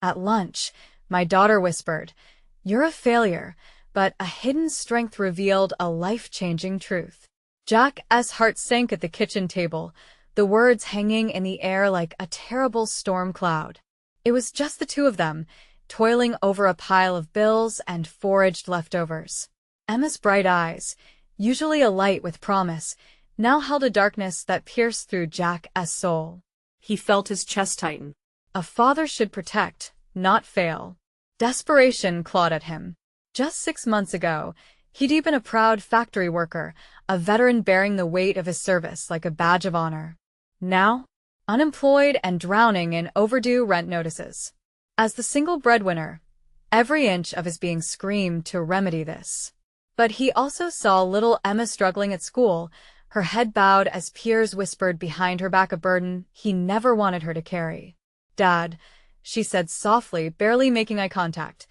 At lunch, my daughter whispered, "You're a failure," but a hidden strength revealed a life-changing truth. Jack's heart sank at the kitchen table, the words hanging in the air like a terrible storm cloud. It was just the two of them, toiling over a pile of bills and foraged leftovers. Emma's bright eyes, usually alight with promise, now held a darkness that pierced through Jack's soul. He felt his chest tighten. A father should protect, not fail. Desperation clawed at him. Just 6 months ago, he'd been a proud factory worker, a veteran bearing the weight of his service like a badge of honor. Now, unemployed and drowning in overdue rent notices. As the single breadwinner, every inch of his being screamed to remedy this. But he also saw little Emma struggling at school, her head bowed as peers whispered behind her back a burden he never wanted her to carry. "Dad," she said softly, barely making eye contact,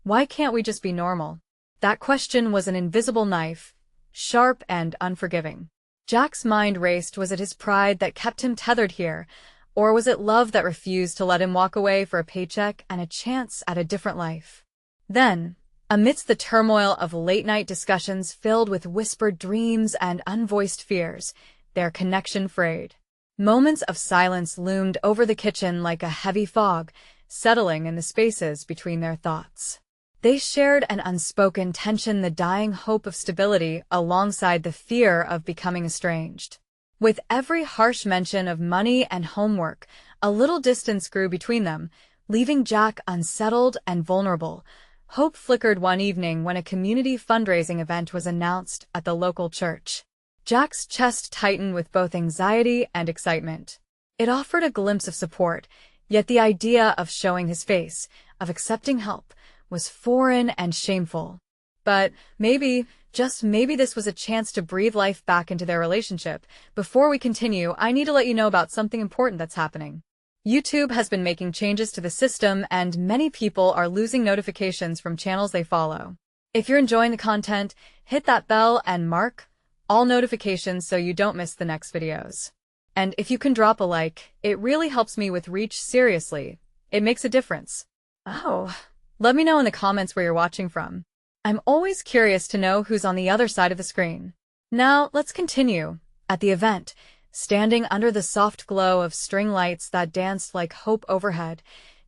"why can't we just be normal?" That question was an invisible knife, sharp and unforgiving. Jack's mind raced. Was it his pride that kept him tethered here, or was it love that refused to let him walk away for a paycheck and a chance at a different life? Then, amidst the turmoil of late-night discussions filled with whispered dreams and unvoiced fears, their connection frayed. Moments of silence loomed over the kitchen like a heavy fog, settling in the spaces between their thoughts. They shared an unspoken tension, the dying hope of stability alongside the fear of becoming estranged. With every harsh mention of money and homework, a little distance grew between them, leaving Jack unsettled and vulnerable. Hope flickered one evening when a community fundraising event was announced at the local church. Jack's chest tightened with both anxiety and excitement. It offered a glimpse of support, yet the idea of showing his face, of accepting help, was foreign and shameful. But maybe, just maybe, this was a chance to breathe life back into their relationship. Before we continue, I need to let you know about something important that's happening. YouTube has been making changes to the system, and many people are losing notifications from channels they follow. If you're enjoying the content, hit that bell and mark all notifications so you don't miss the next videos. And if you can drop a like, it really helps me with reach. Seriously, it makes a difference. Oh, let me know in the comments where you're watching from. I'm always curious to know who's on the other side of the screen. Now, let's continue. At the event, standing under the soft glow of string lights that danced like hope overhead,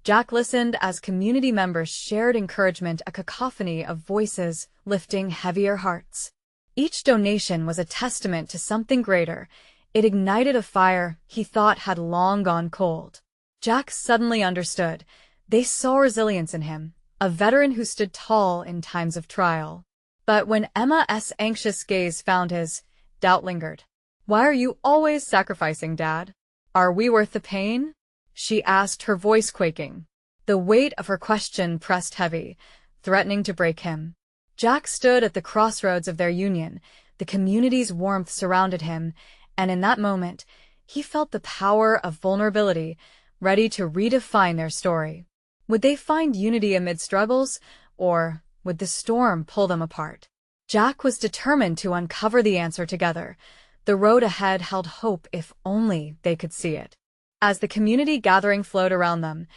Jack listened as community members shared encouragement, a cacophony of voices lifting heavier hearts. Each donation was a testament to something greater. It ignited a fire he thought had long gone cold. Jack suddenly understood. They saw resilience in him, a veteran who stood tall in times of trial. But when Emma's anxious gaze found his, doubt lingered. "Why are you always sacrificing, Dad? Are we worth the pain?" she asked, her voice quaking. The weight of her question pressed heavy, threatening to break him. Jack stood at the crossroads of their union. The community's warmth surrounded him, and in that moment, he felt the power of vulnerability, ready to redefine their story. Would they find unity amid struggles, or would the storm pull them apart? Jack was determined to uncover the answer together. The road ahead held hope if only they could see it. As the community gathering flowed around them,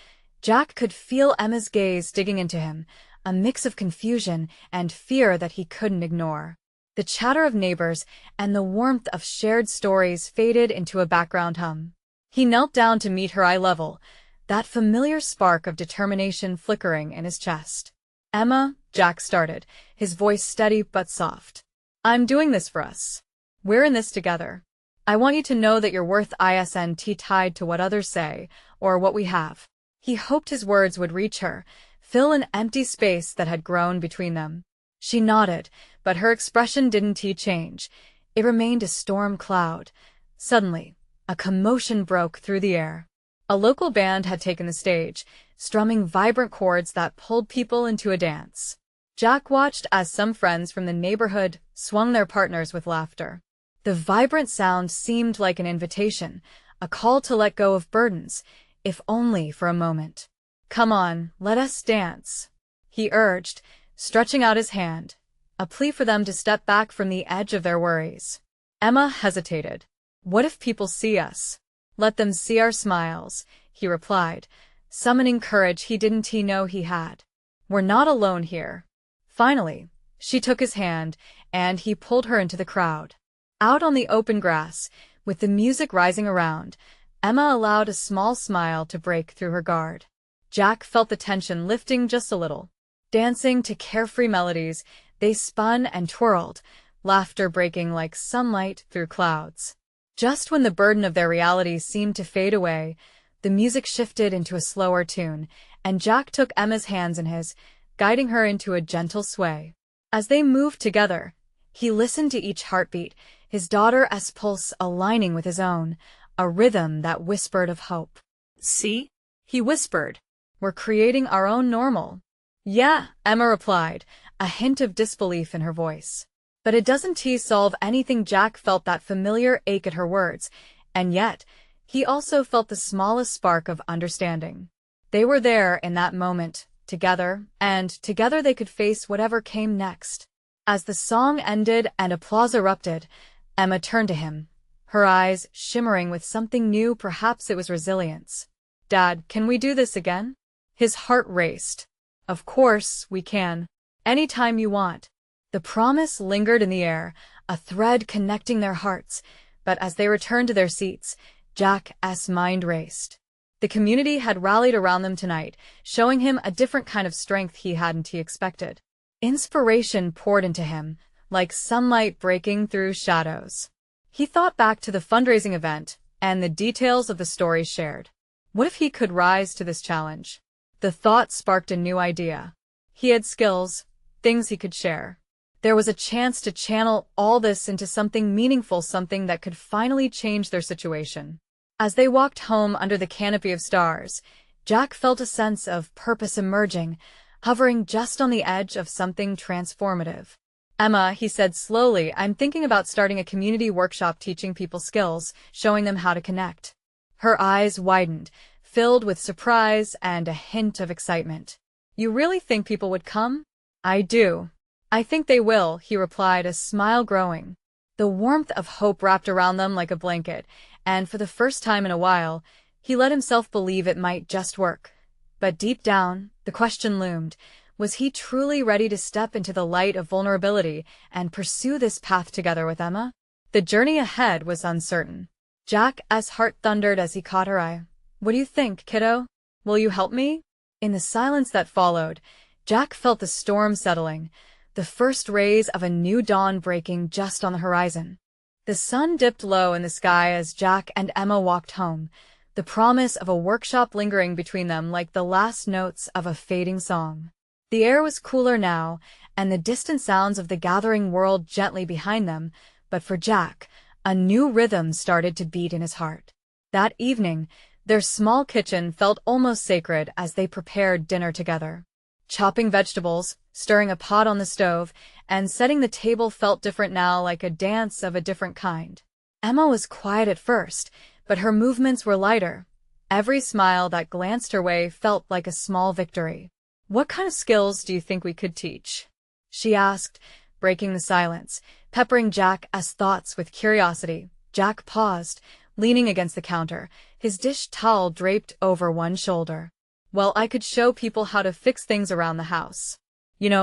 Jack could feel Emma's gaze digging into him, a mix of confusion and fear that he couldn't ignore. The chatter of neighbors and the warmth of shared stories faded into a background hum. He knelt down to meet her eye level, that familiar spark of determination flickering in his chest. "Emma," Jack started, his voice steady but soft. "I'm doing this for us. We're in this together. I want you to know that you're worth isn't tied to what others say, or what we have." He hoped his words would reach her, fill an empty space that had grown between them. She nodded, but her expression didn't change. It remained a storm cloud. Suddenly, a commotion broke through the air. A local band had taken the stage, strumming vibrant chords that pulled people into a dance. Jack watched as some friends from the neighborhood swung their partners with laughter. The vibrant sound seemed like an invitation, a call to let go of burdens, if only for a moment. "Come on, let us dance," he urged, stretching out his hand, a plea for them to step back from the edge of their worries. Emma hesitated. "What if people see us?" "Let them see our smiles," he replied, summoning courage he didn't know he had. "We're not alone here." Finally, she took his hand, and he pulled her into the crowd. Out on the open grass, with the music rising around, Emma allowed a small smile to break through her guard. Jack felt the tension lifting just a little. Dancing to carefree melodies, they spun and twirled, laughter breaking like sunlight through clouds. Just when the burden of their reality seemed to fade away, the music shifted into a slower tune, and Jack took Emma's hands in his, guiding her into a gentle sway. As they moved together, he listened to each heartbeat, his daughter's pulse aligning with his own, a rhythm that whispered of hope. "See?" He whispered. "We're creating our own normal." "Yeah," Emma replied, a hint of disbelief in her voice. "But it doesn't solve anything." Jack felt that familiar ache at her words, and yet, he also felt the smallest spark of understanding. They were there in that moment, together, and together they could face whatever came next. As the song ended and applause erupted, Emma turned to him, her eyes shimmering with something new. Perhaps it was resilience. "Dad, can we do this again?" His heart raced. "Of course, we can. Anytime you want." The promise lingered in the air, a thread connecting their hearts, but as they returned to their seats, Jack's mind raced. The community had rallied around them tonight, showing him a different kind of strength he hadn't expected. Inspiration poured into him, like sunlight breaking through shadows. He thought back to the fundraising event and the details of the stories shared. What if he could rise to this challenge? The thought sparked a new idea. He had skills, things he could share. There was a chance to channel all this into something meaningful, something that could finally change their situation. As they walked home under the canopy of stars, Jack felt a sense of purpose emerging, hovering just on the edge of something transformative. "Emma," he said slowly, "I'm thinking about starting a community workshop teaching people skills, showing them how to connect." Her eyes widened, filled with surprise and a hint of excitement. "You really think people would come?" "I do. I think they will," he replied, a smile growing. The warmth of hope wrapped around them like a blanket, and for the first time in a while, he let himself believe it might just work. But deep down, the question loomed, was he truly ready to step into the light of vulnerability and pursue this path together with Emma? The journey ahead was uncertain. Jack's heart thundered as he caught her eye. "What do you think, kiddo? Will you help me?" In the silence that followed, Jack felt the storm settling, the first rays of a new dawn breaking just on the horizon. The sun dipped low in the sky as Jack and Emma walked home, the promise of a workshop lingering between them like the last notes of a fading song. The air was cooler now, and the distant sounds of the gathering world gently behind them, but for Jack, a new rhythm started to beat in his heart. That evening, their small kitchen felt almost sacred as they prepared dinner together. Chopping vegetables, stirring a pot on the stove, and setting the table felt different now, like a dance of a different kind. Emma was quiet at first, but her movements were lighter. Every smile that glanced her way felt like a small victory. "What kind of skills do you think we could teach?" she asked, breaking the silence, peppering Jack's thoughts with curiosity. Jack paused, leaning against the counter, his dish towel draped over one shoulder. "Well, I could show people how to fix things around the house.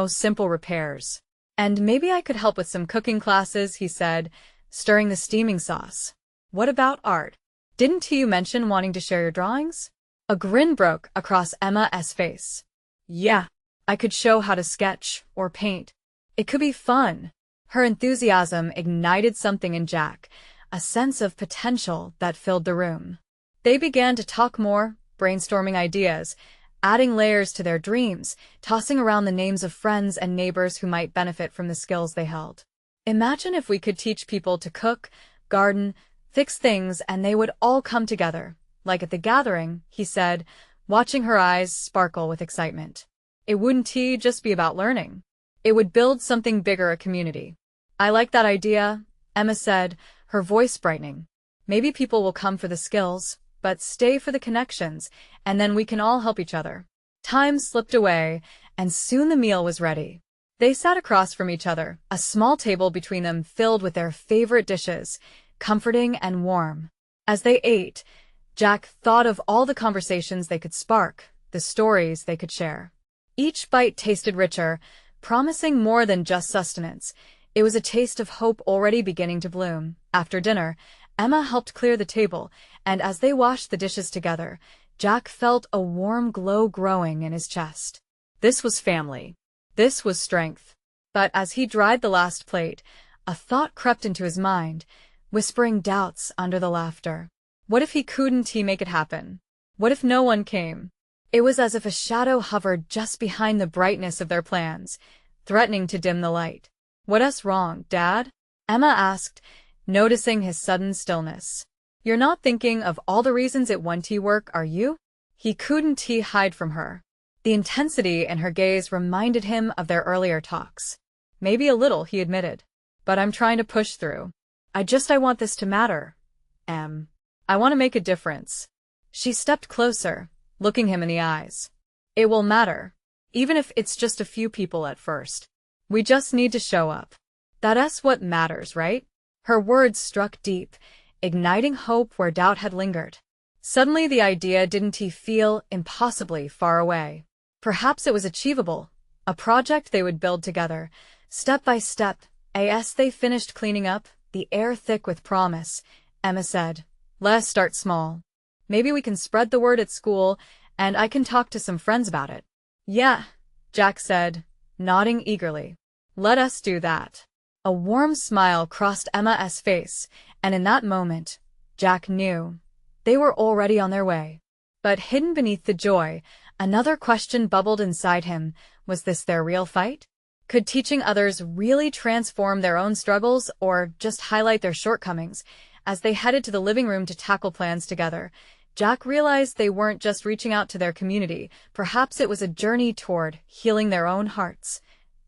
Simple repairs. And maybe I could help with some cooking classes," he said, stirring the steaming sauce. "What about art? Didn't you mention wanting to share your drawings?" A grin broke across Emma's face. "Yeah, I could show how to sketch or paint. It could be fun." Her enthusiasm ignited something in Jack, a sense of potential that filled the room. They began to talk more, brainstorming ideas, adding layers to their dreams, tossing around the names of friends and neighbors who might benefit from the skills they held. "Imagine if we could teach people to cook, garden, fix things, and they would all come together, like at the gathering," he said, watching her eyes sparkle with excitement. "It wouldn't just be about learning. It would build something bigger, a community." "I like that idea," Emma said, her voice brightening. "Maybe people will come for the skills, but stay for the connections, and then we can all help each other." Time slipped away, and soon the meal was ready. They sat across from each other, a small table between them filled with their favorite dishes, comforting and warm. As they ate, Jack thought of all the conversations they could spark, the stories they could share. Each bite tasted richer, promising more than just sustenance. It was a taste of hope already beginning to bloom. After dinner, Emma helped clear the table, and as they washed the dishes together, Jack felt a warm glow growing in his chest. This was family. This was strength. But as he dried the last plate, a thought crept into his mind, whispering doubts under the laughter. What if he couldn't make it happen? What if no one came? It was as if a shadow hovered just behind the brightness of their plans, threatening to dim the light. "What's wrong, Dad?" Emma asked, noticing his sudden stillness. "You're not thinking of all the reasons it won't work, are you?" He couldn't hide from her. The intensity in her gaze reminded him of their earlier talks. "Maybe a little," he admitted. "But I'm trying to push through. I want this to matter, Em. I want to make a difference." She stepped closer, looking him in the eyes. "It will matter, even if it's just a few people at first. We just need to show up. That's what matters, right?" Her words struck deep, igniting hope where doubt had lingered. Suddenly the idea didn't feel impossibly far away. Perhaps it was achievable, a project they would build together, step by step. As they finished cleaning up, the air thick with promise, Emma said, "Let's start small. Maybe we can spread the word at school, and I can talk to some friends about it." "Yeah," Jack said, nodding eagerly. "Let us do that." A warm smile crossed Emma's face, and in that moment, Jack knew they were already on their way. But hidden beneath the joy, another question bubbled inside him. Was this their real fight? Could teaching others really transform their own struggles, or just highlight their shortcomings? As they headed to the living room to tackle plans together, Jack realized they weren't just reaching out to their community. Perhaps it was a journey toward healing their own hearts,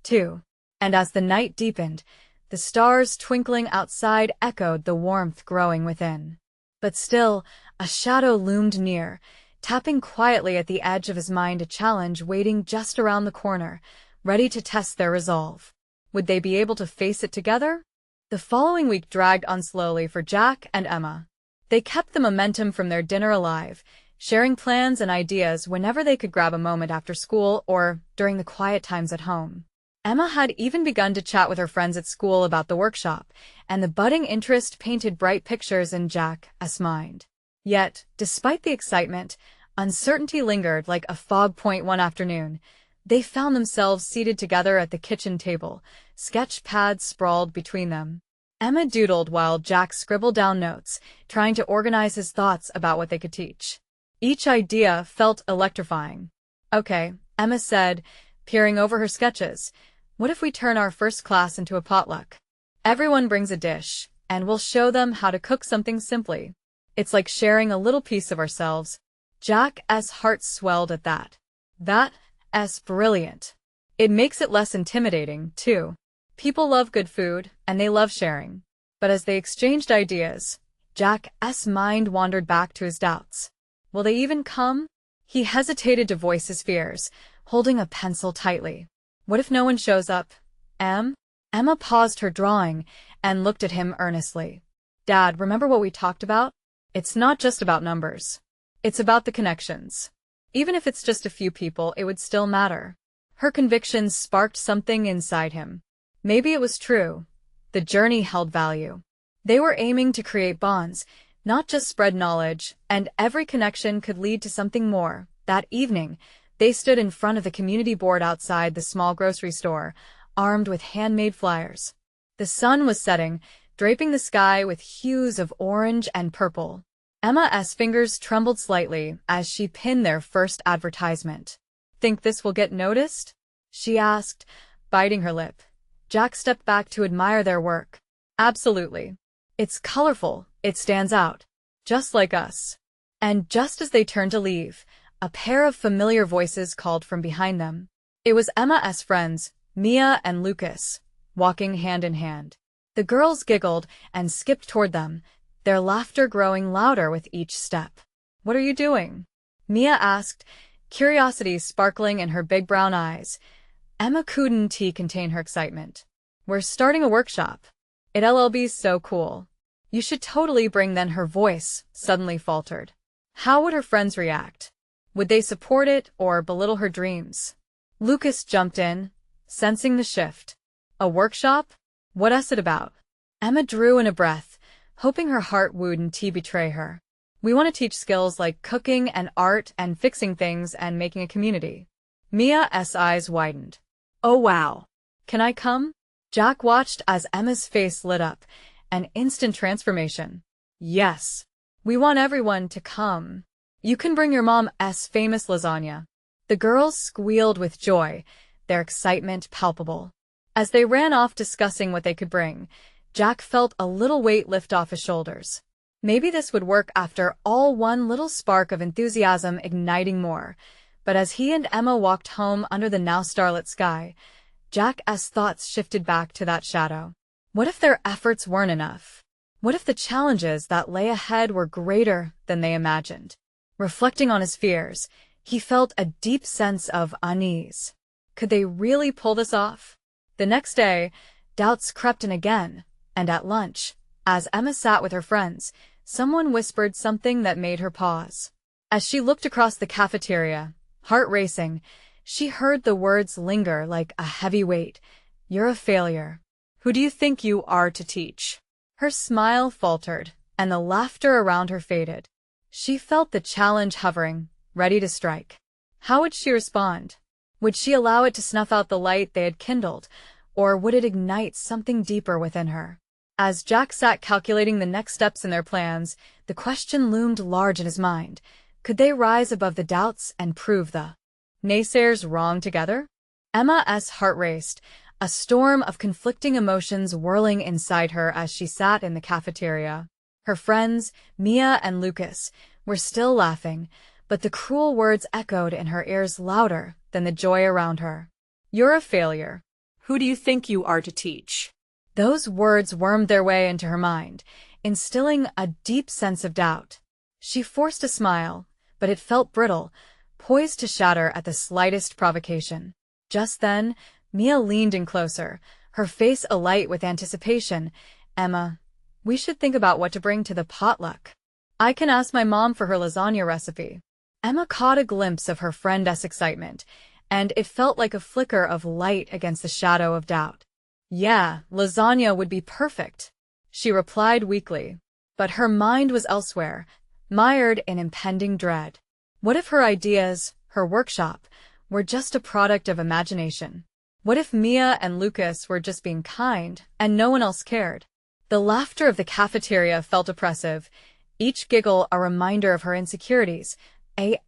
too. And as the night deepened, the stars twinkling outside echoed the warmth growing within. But still, a shadow loomed near, tapping quietly at the edge of his mind, a challenge waiting just around the corner, ready to test their resolve. Would they be able to face it together? The following week dragged on slowly for Jack and Emma. They kept the momentum from their dinner alive, sharing plans and ideas whenever they could grab a moment after school or during the quiet times at home. Emma had even begun to chat with her friends at school about the workshop, and the budding interest painted bright pictures in Jack's mind. Yet, despite the excitement, uncertainty lingered like a fog point. One afternoon, they found themselves seated together at the kitchen table, sketch pads sprawled between them. Emma doodled while Jack scribbled down notes, trying to organize his thoughts about what they could teach. Each idea felt electrifying. "Okay," Emma said, peering over her sketches. "What if we turn our first class into a potluck? Everyone brings a dish, and we'll show them how to cook something simply. It's like sharing a little piece of ourselves." Jack's heart swelled at that. That's brilliant. It makes it less intimidating, too. People love good food, and they love sharing. But as they exchanged ideas, Jack's mind wandered back to his doubts. Will they even come? He hesitated to voice his fears, holding a pencil tightly. What if no one shows up? Emma paused her drawing and looked at him earnestly. "Dad, remember what we talked about? It's not just about numbers. It's about the connections. Even if it's just a few people, it would still matter." Her convictions sparked something inside him. Maybe it was true. The journey held value. They were aiming to create bonds, not just spread knowledge, and every connection could lead to something more. That evening, they stood in front of the community board outside the small grocery store, armed with handmade flyers. The sun was setting, draping the sky with hues of orange and purple. Emma's fingers trembled slightly as she pinned their first advertisement. "Think this will get noticed?" she asked, biting her lip. Jack stepped back to admire their work. "Absolutely. It's colorful, it stands out. Just like us." And just as they turned to leave, a pair of familiar voices called from behind them. It was Emma's friends, Mia and Lucas, walking hand in hand. The girls giggled and skipped toward them, their laughter growing louder with each step. "What are you doing?" Mia asked, curiosity sparkling in her big brown eyes. Emma couldn't contain her excitement. "We're starting a workshop. It'll be so cool. You should totally bring." Then her voice suddenly faltered. How would her friends react? Would they support it or belittle her dreams? Lucas jumped in, sensing the shift. A workshop? What is it about? Emma drew in a breath, hoping her heart wouldn't betray her. We want to teach skills like cooking and art and fixing things and making a community. Mia's eyes widened. Oh wow. Can I come? Jack watched as Emma's face lit up, an instant transformation. Yes. We want everyone to come. You can bring your mom's famous lasagna. The girls squealed with joy, their excitement palpable. As they ran off discussing what they could bring, Jack felt a little weight lift off his shoulders. Maybe this would work after all, one little spark of enthusiasm igniting more. But as he and Emma walked home under the now starlit sky, Jack's thoughts shifted back to that shadow. What if their efforts weren't enough? What if the challenges that lay ahead were greater than they imagined? Reflecting on his fears, he felt a deep sense of unease. Could they really pull this off? The next day, doubts crept in again, and at lunch, as Emma sat with her friends, someone whispered something that made her pause. As she looked across the cafeteria, heart racing, she heard the words linger like a heavy weight. You're a failure. Who do you think you are to teach? Her smile faltered, and the laughter around her faded. She felt the challenge hovering, ready to strike. How would she respond? Would she allow it to snuff out the light they had kindled, or would it ignite something deeper within her? As Jack sat calculating the next steps in their plans, the question loomed large in his mind. Could they rise above the doubts and prove the naysayers wrong together? Emma's heart raced, a storm of conflicting emotions whirling inside her as she sat in the cafeteria. Her friends, Mia and Lucas, were still laughing, but the cruel words echoed in her ears louder than the joy around her. You're a failure. Who do you think you are to teach? Those words wormed their way into her mind, instilling a deep sense of doubt. She forced a smile, but it felt brittle, poised to shatter at the slightest provocation. Just then, Mia leaned in closer, her face alight with anticipation. Emma, we should think about what to bring to the potluck. I can ask my mom for her lasagna recipe. Emma caught a glimpse of her friend's excitement, and it felt like a flicker of light against the shadow of doubt. Yeah, lasagna would be perfect, she replied weakly. But her mind was elsewhere, mired in impending dread. What if her ideas, her workshop, were just a product of imagination? What if Mia and Lucas were just being kind, and no one else cared? The laughter of the cafeteria felt oppressive, each giggle a reminder of her insecurities.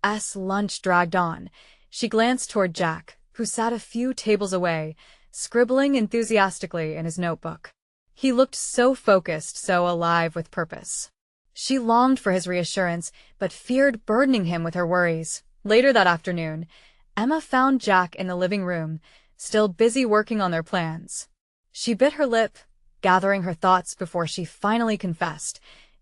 As lunch dragged on, she glanced toward Jack, who sat a few tables away, scribbling enthusiastically in his notebook. He looked so focused, so alive with purpose. She longed for his reassurance, but feared burdening him with her worries. Later that afternoon, Emma found Jack in the living room, still busy working on their plans. She bit her lip, gathering her thoughts before she finally confessed.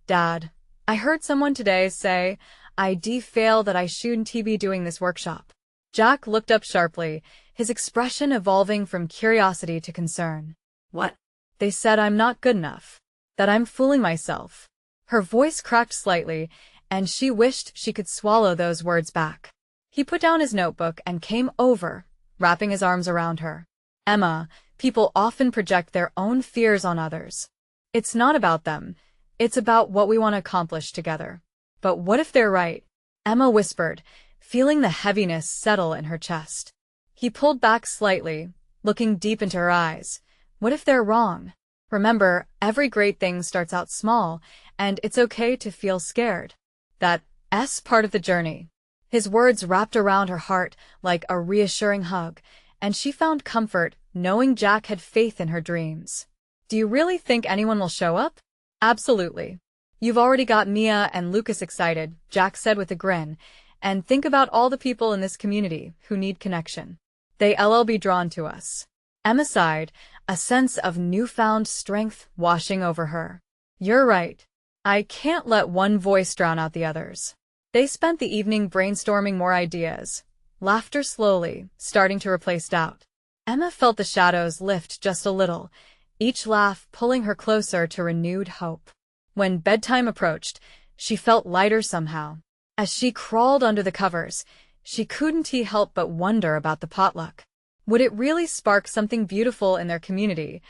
Dad, I heard someone today say I'd fail that I shouldn't be doing this workshop. Jack looked up sharply, his expression evolving from curiosity to concern. What? They said I'm not good enough, that I'm fooling myself. Her voice cracked slightly, and she wished she could swallow those words back. He put down his notebook and came over, wrapping his arms around her. Emma, people often project their own fears on others. It's not about them. It's about what we want to accomplish together. But what if they're right? Emma whispered, feeling the heaviness settle in her chest. He pulled back slightly, looking deep into her eyes. What if they're wrong? Remember, every great thing starts out small, and it's okay to feel scared. That's part of the journey. His words wrapped around her heart like a reassuring hug, and she found comfort knowing Jack had faith in her dreams. Do you really think anyone will show up? Absolutely. You've already got Mia and Lucas excited, Jack said with a grin, and think about all the people in this community who need connection. They'll be drawn to us. Emma sighed, a sense of newfound strength washing over her. You're right. I can't let one voice drown out the others. They spent the evening brainstorming more ideas, laughter slowly starting to replace doubt. Emma felt the shadows lift just a little, each laugh pulling her closer to renewed hope. When bedtime approached, she felt lighter somehow. As she crawled under the covers, she couldn't help but wonder about the potluck. Would it really spark something beautiful in their community,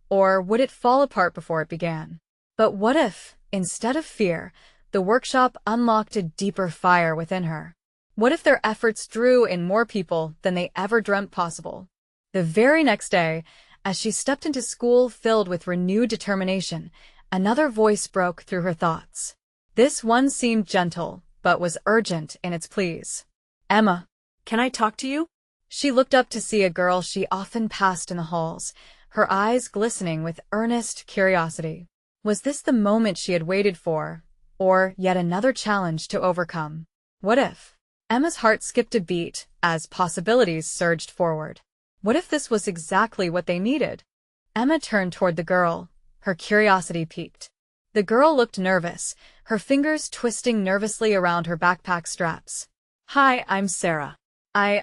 or would it fall apart before it began? But what if, instead of fear, the workshop unlocked a deeper fire within her? What if their efforts drew in more people than they ever dreamt possible? The very next day, as she stepped into school filled with renewed determination, another voice broke through her thoughts. This one seemed gentle, but was urgent in its pleas. Emma. Can I talk to you? She looked up to see a girl she often passed in the halls, her eyes glistening with earnest curiosity. Was this the moment she had waited for, or yet another challenge to overcome? What if? Emma's heart skipped a beat as possibilities surged forward. What if this was exactly what they needed? Emma turned toward the girl, her curiosity piqued. The girl looked nervous, her fingers twisting nervously around her backpack straps. Hi, I'm Sarah. I,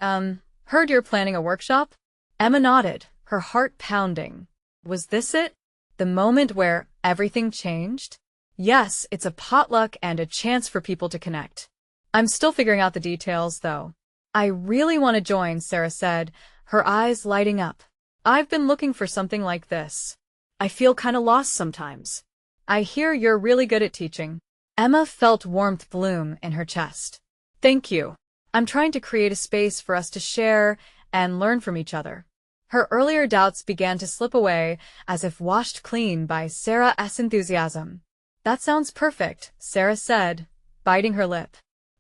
heard you're planning a workshop? Emma nodded, her heart pounding. Was this it? The moment where everything changed? Yes, it's a potluck and a chance for people to connect. I'm still figuring out the details, though. I really want to join, Sarah said, her eyes lighting up. I've been looking for something like this. I feel kinda lost sometimes. I hear you're really good at teaching. Emma felt warmth bloom in her chest. Thank you. I'm trying to create a space for us to share and learn from each other. Her earlier doubts began to slip away as if washed clean by Sarah's enthusiasm. That sounds perfect, Sarah said, biting her lip.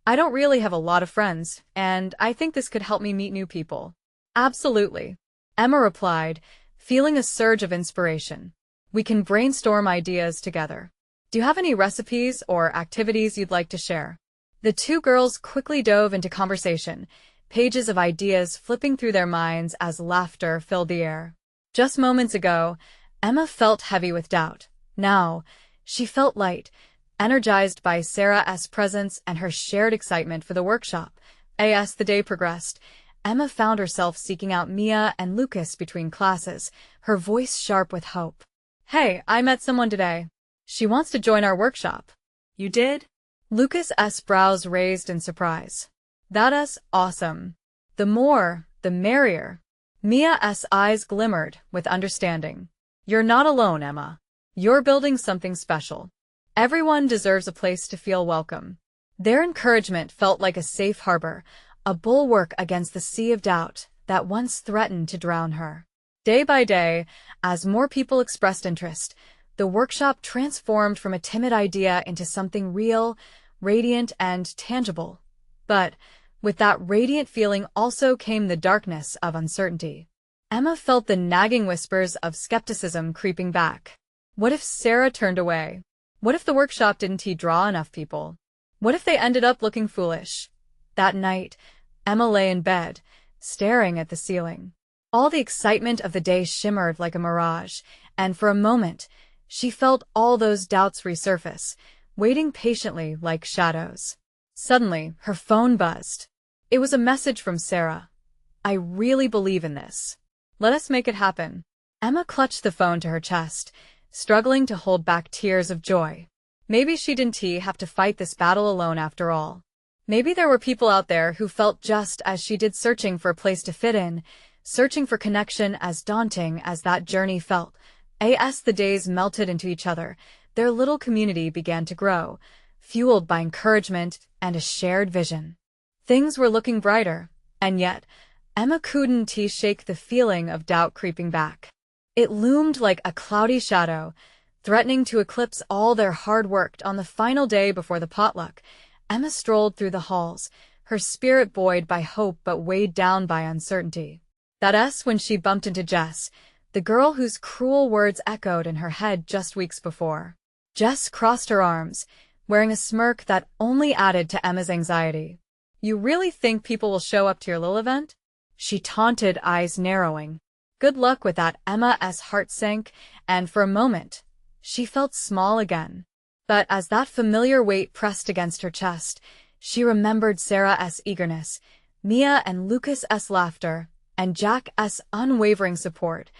I don't really have a lot of friends, and I think this could help me meet new people. Absolutely, Emma replied, feeling a surge of inspiration. We can brainstorm ideas together. Do you have any recipes or activities you'd like to share? The two girls quickly dove into conversation, pages of ideas flipping through their minds as laughter filled the air. Just moments ago, Emma felt heavy with doubt. Now, she felt light, energized by Sarah's presence and her shared excitement for the workshop. As the day progressed, Emma found herself seeking out Mia and Lucas between classes, her voice sharp with hope. Hey, I met someone today. She wants to join our workshop. You did? Lucas's brows raised in surprise. That's awesome. The more, the merrier. Mia's eyes glimmered with understanding. You're not alone, Emma. You're building something special. Everyone deserves a place to feel welcome. Their encouragement felt like a safe harbor, a bulwark against the sea of doubt that once threatened to drown her. Day by day, as more people expressed interest, the workshop transformed from a timid idea into something real, radiant, and tangible. But with that radiant feeling also came the darkness of uncertainty. Emma felt the nagging whispers of skepticism creeping back. What if Sarah turned away? What if the workshop didn't draw enough people? What if they ended up looking foolish? That night, Emma lay in bed, staring at the ceiling. All the excitement of the day shimmered like a mirage, and for a moment, she felt all those doubts resurface, waiting patiently like shadows. Suddenly, her phone buzzed. It was a message from Sarah. I really believe in this. Let us make it happen. Emma clutched the phone to her chest, struggling to hold back tears of joy. Maybe she didn't have to fight this battle alone after all. Maybe there were people out there who felt just as she did, searching for a place to fit in, searching for connection as daunting as that journey felt. As the days melted into each other, their little community began to grow, fueled by encouragement and a shared vision. Things were looking brighter, and yet, Emma couldn't shake the feeling of doubt creeping back. It loomed like a cloudy shadow, threatening to eclipse all their hard work. On the final day before the potluck, Emma strolled through the halls, her spirit buoyed by hope but weighed down by uncertainty. That's when she bumped into Jess, the girl whose cruel words echoed in her head just weeks before. Jess crossed her arms, wearing a smirk that only added to Emma's anxiety. You really think people will show up to your little event? She taunted, eyes narrowing. Good luck with that. Emma's heart sank, and for a moment, she felt small again. But as that familiar weight pressed against her chest, she remembered Sarah's eagerness, Mia and Lucas's laughter, and Jack's unwavering support.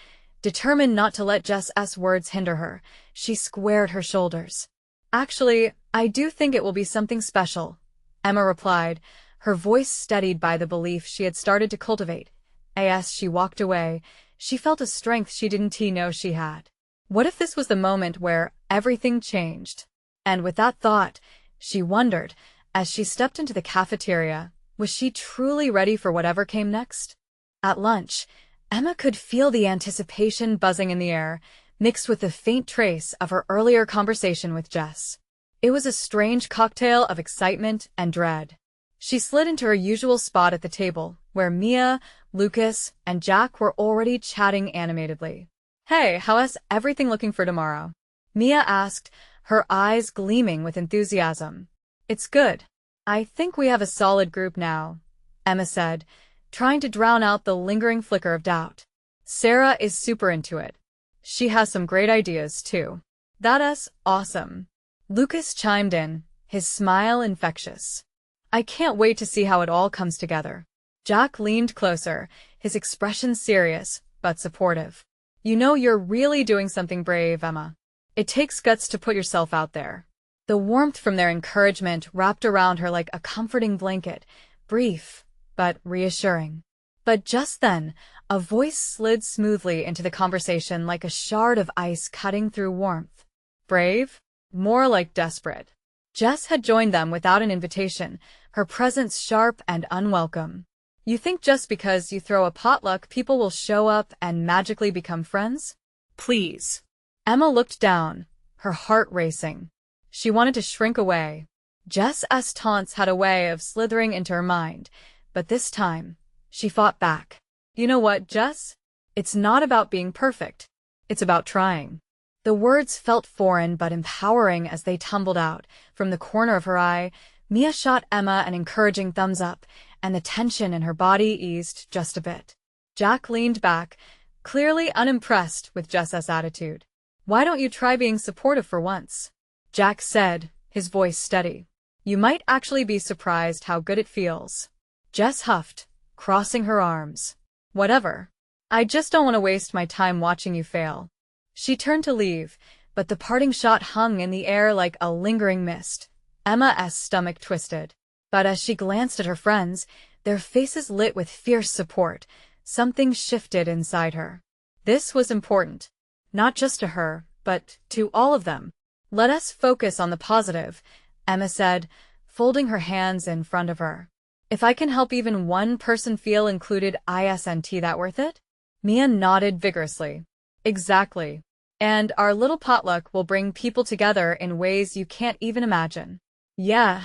Determined not to let Jess's words hinder her, she squared her shoulders. Actually, I do think it will be something special. Emma replied, her voice steadied by the belief she had started to cultivate. As she walked away, she felt a strength she didn't know she had. What if this was the moment where everything changed? And with that thought, she wondered, as she stepped into the cafeteria, was she truly ready for whatever came next? At lunch, Emma could feel the anticipation buzzing in the air, mixed with the faint trace of her earlier conversation with Jess. It was a strange cocktail of excitement and dread. She slid into her usual spot at the table, where Mia, Lucas, and Jack were already chatting animatedly. "Hey, how's everything looking for tomorrow?" Mia asked, her eyes gleaming with enthusiasm. "It's good. I think we have a solid group now," Emma said, trying to drown out the lingering flicker of doubt. "Sarah is super into it. She has some great ideas, too." "That's awesome." Lucas chimed in, his smile infectious. "I can't wait to see how it all comes together." Jack leaned closer, his expression serious, but supportive. "You know you're really doing something brave, Emma. It takes guts to put yourself out there." The warmth from their encouragement wrapped around her like a comforting blanket, brief, but reassuring. But just then, a voice slid smoothly into the conversation like a shard of ice cutting through warmth. "Brave? More like desperate." Jess had joined them without an invitation, her presence sharp and unwelcome. "You think just because you throw a potluck people will show up and magically become friends?" Please. Emma looked down, her heart racing. She wanted to shrink away. Jess's taunts had a way of slithering into her mind, but this time, she fought back. "You know what, Jess? It's not about being perfect. It's about trying." The words felt foreign but empowering as they tumbled out. From the corner of her eye, Mia shot Emma an encouraging thumbs up, and the tension in her body eased just a bit. Jack leaned back, clearly unimpressed with Jess's attitude. "Why don't you try being supportive for once?" Jack said, his voice steady. "You might actually be surprised how good it feels." Jess huffed, crossing her arms. "Whatever. I just don't want to waste my time watching you fail." She turned to leave, but the parting shot hung in the air like a lingering mist. Emma's stomach twisted. But as she glanced at her friends, their faces lit with fierce support. Something shifted inside her. This was important. Not just to her, but to all of them. "Let us focus on the positive," Emma said, folding her hands in front of her. "If I can help even one person feel included, isn't that worth it?" Mia nodded vigorously. "Exactly. And our little potluck will bring people together in ways you can't even imagine." "Yeah,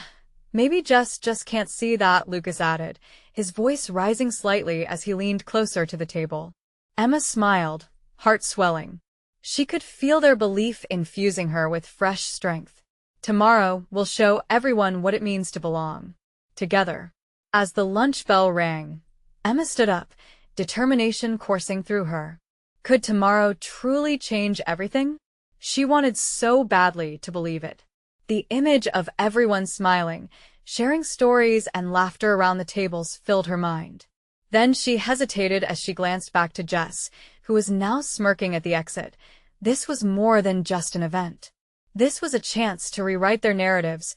maybe Jess just can't see that," Lucas added, his voice rising slightly as he leaned closer to the table. Emma smiled, heart swelling. She could feel their belief infusing her with fresh strength. "Tomorrow we'll show everyone what it means to belong. Together." As the lunch bell rang, Emma stood up, determination coursing through her. Could tomorrow truly change everything? She wanted so badly to believe it. The image of everyone smiling, sharing stories and laughter around the tables filled her mind. Then she hesitated as she glanced back to Jess, who was now smirking at the exit. This was more than just an event. This was a chance to rewrite their narratives.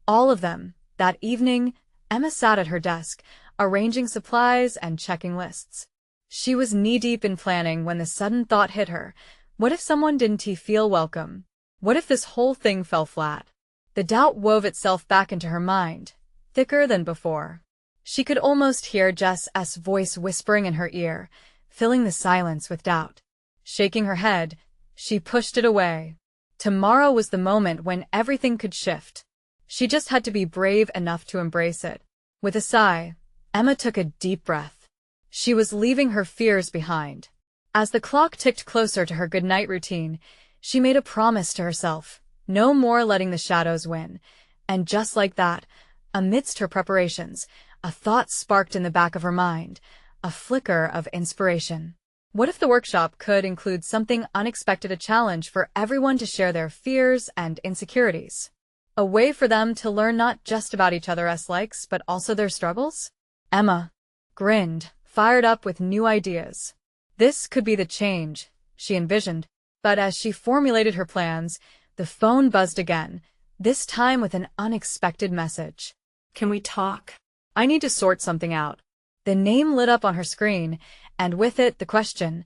All of them. That evening, Emma sat at her desk, arranging supplies and checking lists. She was knee-deep in planning when the sudden thought hit her. What if someone didn't feel welcome? What if this whole thing fell flat? The doubt wove itself back into her mind, thicker than before. She could almost hear Jess's voice whispering in her ear, filling the silence with doubt. Shaking her head, she pushed it away. Tomorrow was the moment when everything could shift. She just had to be brave enough to embrace it. With a sigh, Emma took a deep breath. She was leaving her fears behind. As the clock ticked closer to her goodnight routine, she made a promise to herself, no more letting the shadows win. And just like that, amidst her preparations, a thought sparked in the back of her mind, a flicker of inspiration. What if the workshop could include something unexpected, a challenge for everyone to share their fears and insecurities? A way for them to learn not just about each other's likes, but also their struggles? Emma grinned, fired up with new ideas. This could be the change she envisioned. But as she formulated her plans, the phone buzzed again, this time with an unexpected message. Can we talk? I need to sort something out. The name lit up on her screen, and with it the question,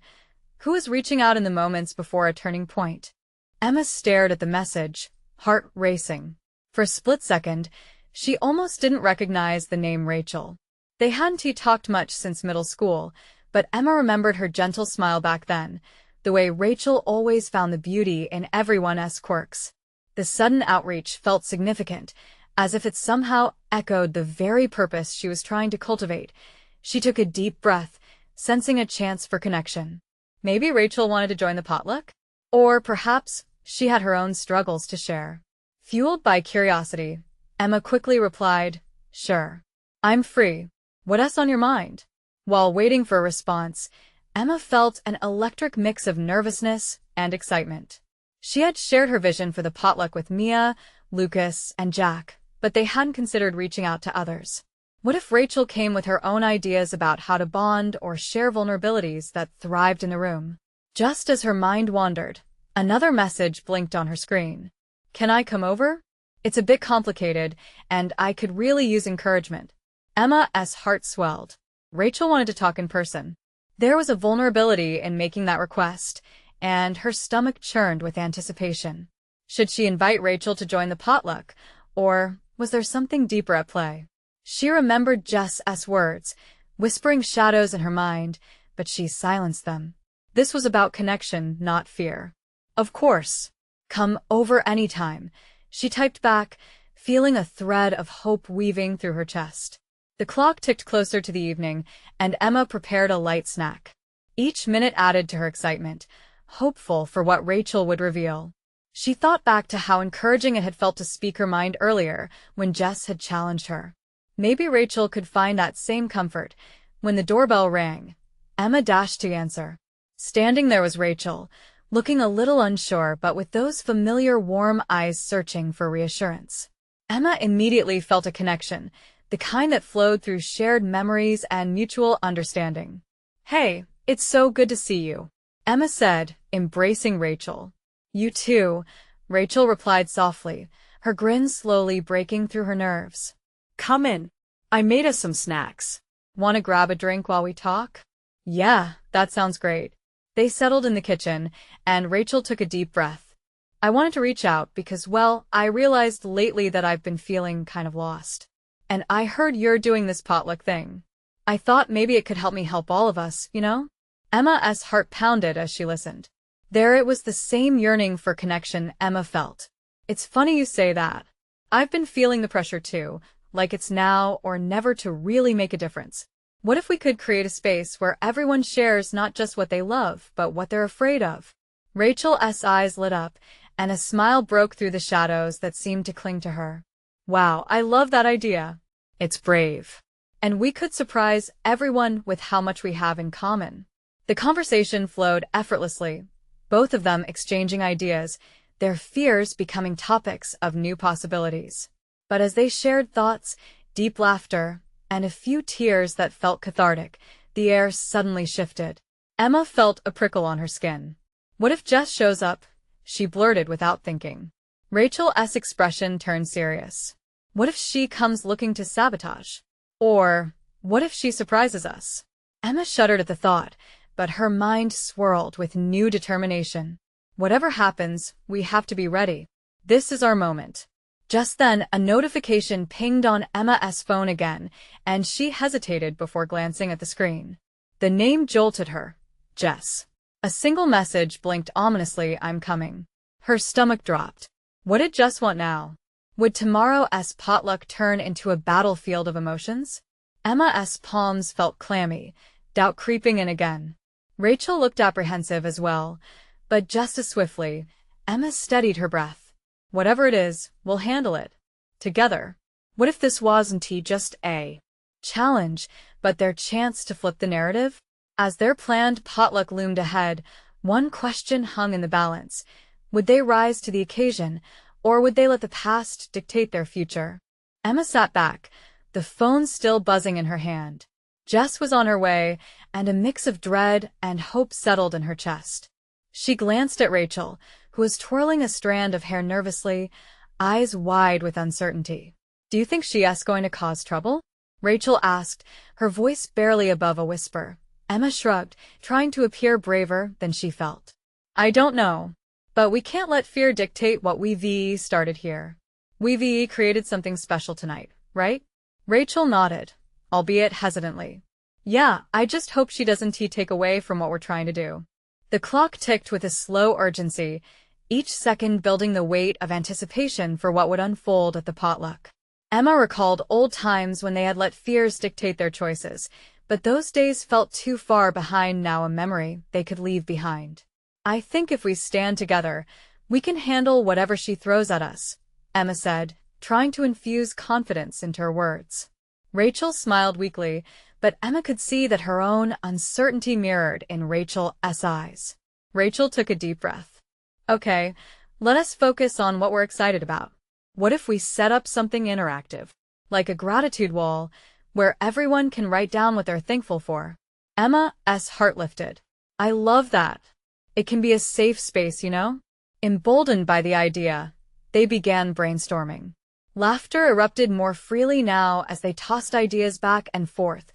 who was reaching out in the moments before a turning point? Emma stared at the message, heart racing. For a split second, she almost didn't recognize the name Rachel. They hadn't talked much since middle school, but Emma remembered her gentle smile back then, the way Rachel always found the beauty in everyone's quirks. The sudden outreach felt significant, as if it somehow echoed the very purpose she was trying to cultivate. She took a deep breath, sensing a chance for connection. Maybe Rachel wanted to join the potluck? Or perhaps she had her own struggles to share. Fueled by curiosity, Emma quickly replied, "Sure. I'm free. What's on your mind?" While waiting for a response, Emma felt an electric mix of nervousness and excitement. She had shared her vision for the potluck with Mia, Lucas, and Jack, but they hadn't considered reaching out to others. What if Rachel came with her own ideas about how to bond or share vulnerabilities that thrived in the room? Just as her mind wandered, another message blinked on her screen. "Can I come over? It's a bit complicated, and I could really use encouragement." Emma's heart swelled. Rachel wanted to talk in person. There was a vulnerability in making that request, and her stomach churned with anticipation. Should she invite Rachel to join the potluck, or was there something deeper at play? She remembered Jess's words, whispering shadows in her mind, but she silenced them. This was about connection, not fear. "Of course. Come over anytime," she typed back, feeling a thread of hope weaving through her chest. The clock ticked closer to the evening, and Emma prepared a light snack. Each minute added to her excitement, hopeful for what Rachel would reveal. She thought back to how encouraging it had felt to speak her mind earlier when Jess had challenged her. Maybe Rachel could find that same comfort. When the doorbell rang, Emma dashed to answer. Standing there was Rachel, looking a little unsure but with those familiar warm eyes searching for reassurance. Emma immediately felt a connection, the kind that flowed through shared memories and mutual understanding. "Hey, it's so good to see you," Emma said, embracing Rachel. "You too," Rachel replied softly, her grin slowly breaking through her nerves. Come in. I made us some snacks. "Want to grab a drink while we talk?" "Yeah, that sounds great." They settled in the kitchen, and Rachel took a deep breath. "I wanted to reach out because, well, I realized lately that I've been feeling kind of lost. And I heard you're doing this potluck thing. I thought maybe it could help me help all of us, you know?" Emma's heart pounded as she listened. There it was, the same yearning for connection Emma felt. "It's funny you say that. I've been feeling the pressure too, like it's now or never to really make a difference. What if we could create a space where everyone shares not just what they love, but what they're afraid of?" Rachel's eyes lit up, and a smile broke through the shadows that seemed to cling to her. "Wow, I love that idea. It's brave. And we could surprise everyone with how much we have in common." The conversation flowed effortlessly, both of them exchanging ideas, their fears becoming topics of new possibilities. But as they shared thoughts, deep laughter, and a few tears that felt cathartic, the air suddenly shifted. Emma felt a prickle on her skin. "What if Jess shows up?" she blurted without thinking. Rachel's expression turned serious. "What if she comes looking to sabotage? Or what if she surprises us?" Emma shuddered at the thought, but her mind swirled with new determination. "Whatever happens, we have to be ready. This is our moment." Just then, a notification pinged on Emma's phone again, and she hesitated before glancing at the screen. The name jolted her. Jess. A single message blinked ominously, "I'm coming." Her stomach dropped. What did Jess want now? Would tomorrow's potluck turn into a battlefield of emotions? Emma's palms felt clammy, doubt creeping in again. Rachel looked apprehensive as well, but just as swiftly, Emma steadied her breath. "Whatever it is, we'll handle it. Together." What if this wasn't just a challenge, but their chance to flip the narrative? As their planned potluck loomed ahead, one question hung in the balance. Would they rise to the occasion, or would they let the past dictate their future? Emma sat back, the phone still buzzing in her hand. Jess was on her way, and a mix of dread and hope settled in her chest. She glanced at Rachel, who was twirling a strand of hair nervously, eyes wide with uncertainty. Do you think she's going to cause trouble? Rachel asked, her voice barely above a whisper. Emma shrugged, trying to appear braver than she felt. I don't know. But we can't let fear dictate what we started here. We created something special tonight, right? Rachel nodded, albeit hesitantly. Yeah, I just hope she doesn't take away from what we're trying to do. The clock ticked with a slow urgency, each second building the weight of anticipation for what would unfold at the potluck. Emma recalled old times when they had let fears dictate their choices, but those days felt too far behind now, a memory they could leave behind. I think if we stand together, we can handle whatever she throws at us, Emma said, trying to infuse confidence into her words. Rachel smiled weakly, but Emma could see that her own uncertainty mirrored in Rachel's eyes. Rachel took a deep breath. Okay, let us focus on what we're excited about. What if we set up something interactive, like a gratitude wall, where everyone can write down what they're thankful for? Emma's heart lifted. I love that. It can be a safe space, you know? Emboldened by the idea, they began brainstorming. Laughter erupted more freely now as they tossed ideas back and forth,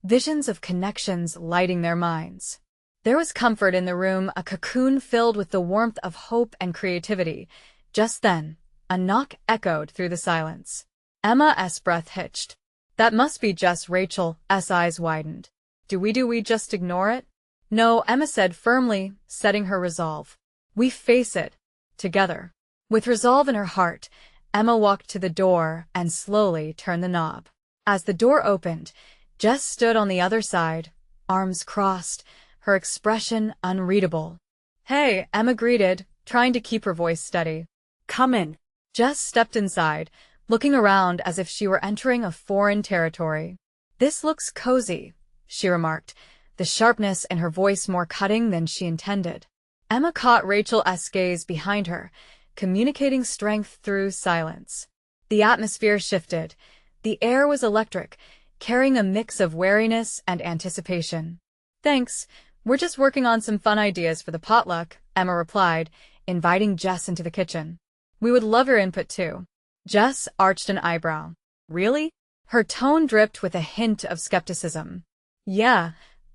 visions of connections lighting their minds. There was comfort in the room, a cocoon filled with the warmth of hope and creativity. Just then, a knock echoed through the silence. Emma's breath hitched. That must be Jess. Rachel's eyes widened. Do we just ignore it? No, Emma said firmly, setting her resolve. We face it. Together. With resolve in her heart, Emma walked to the door and slowly turned the knob. As the door opened, Jess stood on the other side, arms crossed, her expression unreadable. Hey, Emma greeted, trying to keep her voice steady. Come in. Jess stepped inside, looking around as if she were entering a foreign territory. This looks cozy, she remarked, the sharpness in her voice more cutting than she intended. Emma caught Rachel's gaze behind her, communicating strength through silence. The atmosphere shifted. The air was electric, carrying a mix of wariness and anticipation. Thanks, we're just working on some fun ideas for the potluck, Emma replied, inviting Jess into the kitchen. We would love your input too. Jess arched an eyebrow. Really? Her tone dripped with a hint of skepticism. Yeah,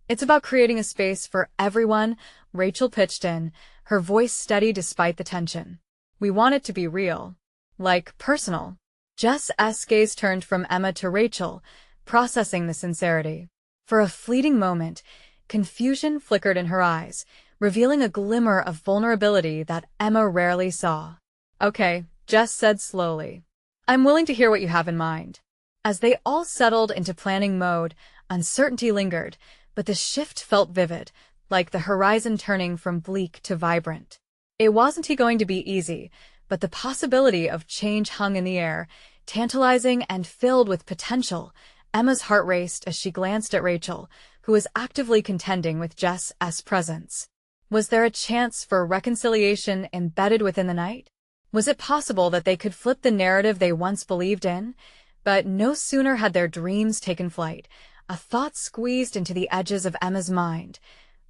it's about creating a space for everyone, Rachel pitched in, her voice steady despite the tension. We want it to be real. Like, personal. Jess's gaze turned from Emma to Rachel, processing the sincerity. For a fleeting moment, confusion flickered in her eyes, revealing a glimmer of vulnerability that Emma rarely saw. Okay, Jess said slowly. I'm willing to hear what you have in mind. As they all settled into planning mode, uncertainty lingered, but the shift felt vivid, like the horizon turning from bleak to vibrant. It wasn't going to be easy, but the possibility of change hung in the air, tantalizing and filled with potential. Emma's heart raced as she glanced at Rachel, who was actively contending with Jess's presence. Was there a chance for reconciliation embedded within the night? Was it possible that they could flip the narrative they once believed in? But no sooner had their dreams taken flight, a thought squeezed into the edges of Emma's mind.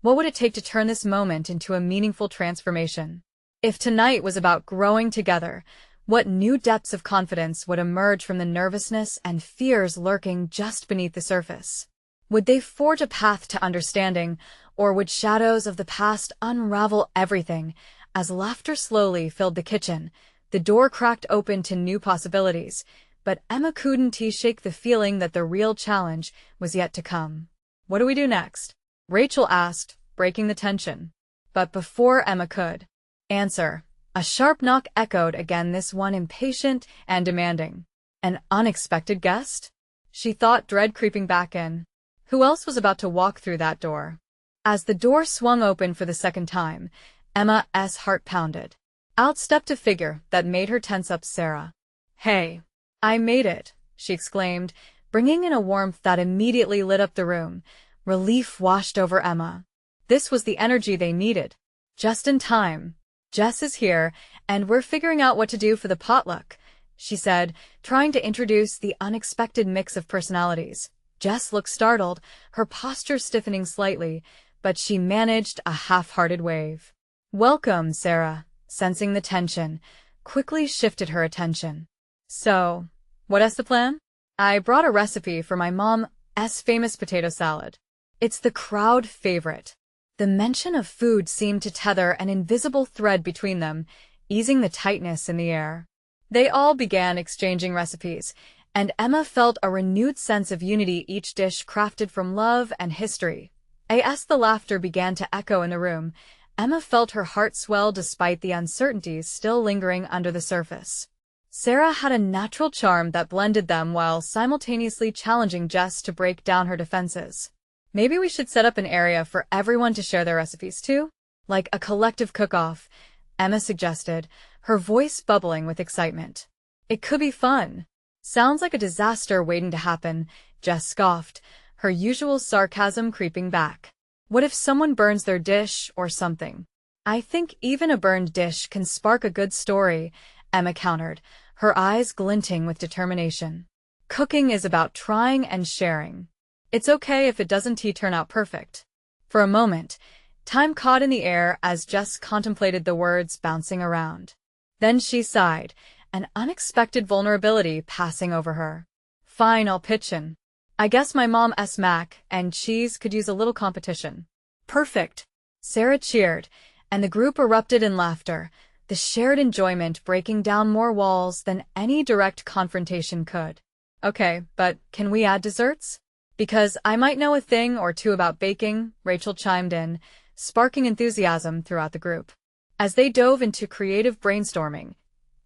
What would it take to turn this moment into a meaningful transformation? If tonight was about growing together, what new depths of confidence would emerge from the nervousness and fears lurking just beneath the surface? Would they forge a path to understanding, or would shadows of the past unravel everything? As laughter slowly filled the kitchen, the door cracked open to new possibilities, but Emma couldn't shake the feeling that the real challenge was yet to come. What do we do next? Rachel asked, breaking the tension. But before Emma could answer, a sharp knock echoed again, this one impatient and demanding. An unexpected guest? She thought, dread creeping back in. Who else was about to walk through that door? As the door swung open for the second time, Emma's heart pounded. Out stepped a figure that made her tense up. Sarah. Hey. I made it, she exclaimed, bringing in a warmth that immediately lit up the room. Relief washed over Emma. This was the energy they needed. Just in time. Jess is here, and we're figuring out what to do for the potluck, she said, trying to introduce the unexpected mix of personalities. Jess looked startled, her posture stiffening slightly, but she managed a half-hearted wave. Welcome, Sarah, sensing the tension, quickly shifted her attention. So, What's the plan? I brought a recipe for my mom's famous potato salad. It's the crowd favorite. The mention of food seemed to tether an invisible thread between them, easing the tightness in the air. They all began exchanging recipes, and Emma felt a renewed sense of unity, each dish crafted from love and history. As the laughter began to echo in the room, Emma felt her heart swell despite the uncertainties still lingering under the surface. Sarah had a natural charm that blended them while simultaneously challenging Jess to break down her defenses. Maybe we should set up an area for everyone to share their recipes too? Like a collective cook-off, Emma suggested, her voice bubbling with excitement. It could be fun. Sounds like a disaster waiting to happen, Jess scoffed, her usual sarcasm creeping back. What if someone burns their dish or something? I think even a burned dish can spark a good story, Emma countered, her eyes glinting with determination. Cooking is about trying and sharing. It's okay if it doesn't turn out perfect. For a moment, time caught in the air as Jess contemplated the words bouncing around. Then she sighed, an unexpected vulnerability passing over her. Fine, I'll pitch in. I guess my mom's mac and cheese could use a little competition. Perfect. Sarah cheered, and the group erupted in laughter, the shared enjoyment breaking down more walls than any direct confrontation could. Okay, but can we add desserts? Because I might know a thing or two about baking, Rachel chimed in, sparking enthusiasm throughout the group. As they dove into creative brainstorming,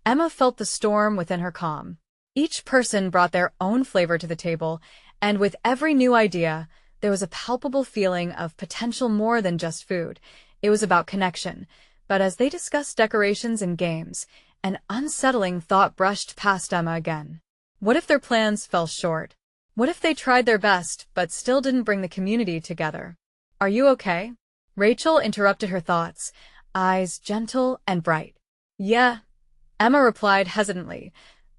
Emma felt the storm within her calm. Each person brought their own flavor to the table, and with every new idea, there was a palpable feeling of potential more than just food. It was about connection. But as they discussed decorations and games, an unsettling thought brushed past Emma again. What if their plans fell short? What if they tried their best but still didn't bring the community together? Are you okay? Rachel interrupted her thoughts, eyes gentle and bright. Yeah, Emma replied hesitantly,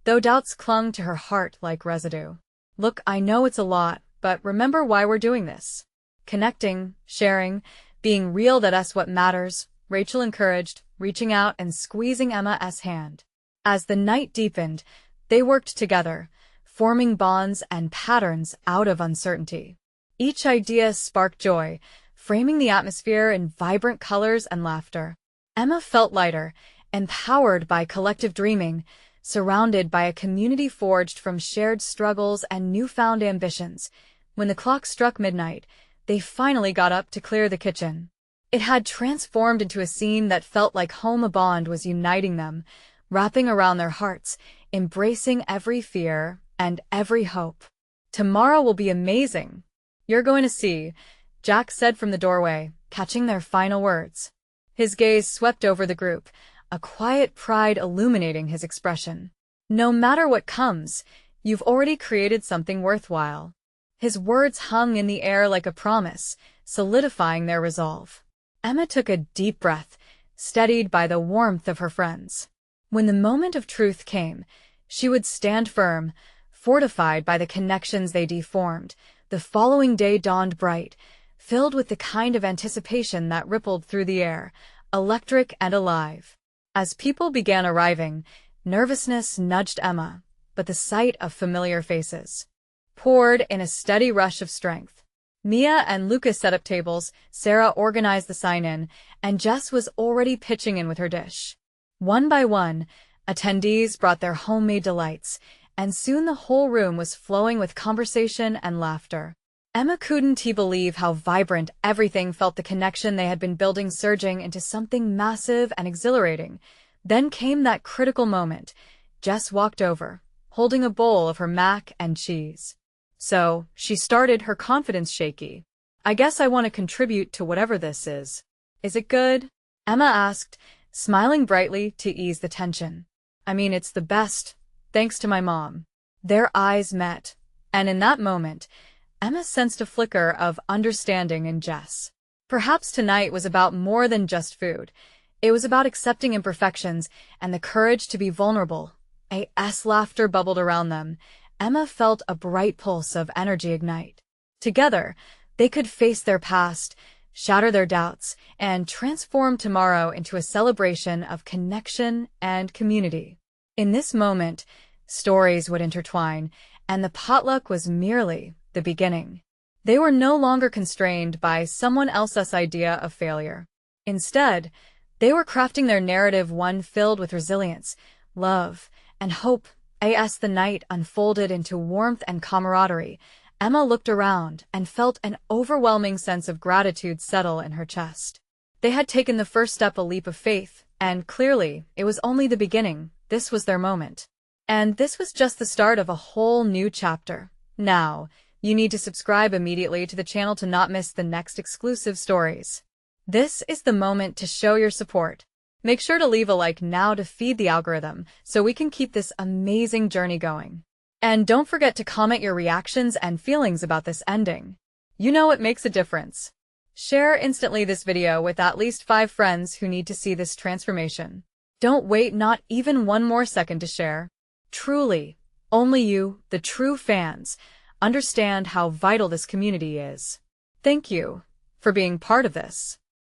though doubts clung to her heart like residue. Look, I know it's a lot, but remember why we're doing this. Connecting, sharing, being real, that's what matters, Rachel encouraged, reaching out and squeezing Emma's hand. As the night deepened, they worked together, forming bonds and patterns out of uncertainty. Each idea sparked joy, framing the atmosphere in vibrant colors and laughter. Emma felt lighter, empowered by collective dreaming, surrounded by a community forged from shared struggles and newfound ambitions. When the clock struck midnight, they finally got up to clear the kitchen. It had transformed into a scene that felt like home. A bond was uniting them, wrapping around their hearts, embracing every fear and every hope. Tomorrow will be amazing. You're going to see, Jack said from the doorway, catching their final words. His gaze swept over the group, a quiet pride illuminating his expression. No matter what comes, you've already created something worthwhile. His words hung in the air like a promise, solidifying their resolve. Emma took a deep breath, steadied by the warmth of her friends. When the moment of truth came, she would stand firm, fortified by the connections they deformed. The following day dawned bright, filled with the kind of anticipation that rippled through the air, electric and alive. As people began arriving, nervousness nudged Emma, but the sight of familiar faces poured in a steady rush of strength. Mia and Lucas set up tables, Sarah organized the sign-in, and Jess was already pitching in with her dish. One by one, attendees brought their homemade delights, and soon the whole room was flowing with conversation and laughter. Emma couldn't believe how vibrant everything felt, the connection they had been building surging into something massive and exhilarating. Then came that critical moment. Jess walked over, holding a bowl of her mac and cheese. So, she started, her confidence shaky. I guess I want to contribute to whatever this is. Is it good? Emma asked, smiling brightly to ease the tension. I mean, it's the best, thanks to my mom. Their eyes met, and in that moment, Emma sensed a flicker of understanding in Jess. Perhaps tonight was about more than just food. It was about accepting imperfections and the courage to be vulnerable. Laughter bubbled around them. Emma felt a bright pulse of energy ignite. Together, they could face their past, shatter their doubts, and transform tomorrow into a celebration of connection and community. In this moment, Stories would intertwine, and the potluck was merely the beginning. They were no longer constrained by someone else's idea of failure. Instead, they were crafting their narrative, one filled with resilience, love, and hope. As the night unfolded into warmth and camaraderie, Emma looked around and felt an overwhelming sense of gratitude settle in her chest. They had taken the first step, a leap of faith, and clearly, it was only the beginning. This was their moment. And this was just the start of a whole new chapter. Now, you need to subscribe immediately to the channel to not miss the next exclusive stories. This is the moment to show your support. Make sure to leave a like now to feed the algorithm so we can keep this amazing journey going. And don't forget to comment your reactions and feelings about this ending. You know it makes a difference. Share instantly this video with at least 5 friends who need to see this transformation. Don't wait not even one more second to share. Truly, only you, the true fans, understand how vital this community is. Thank you for being part of this.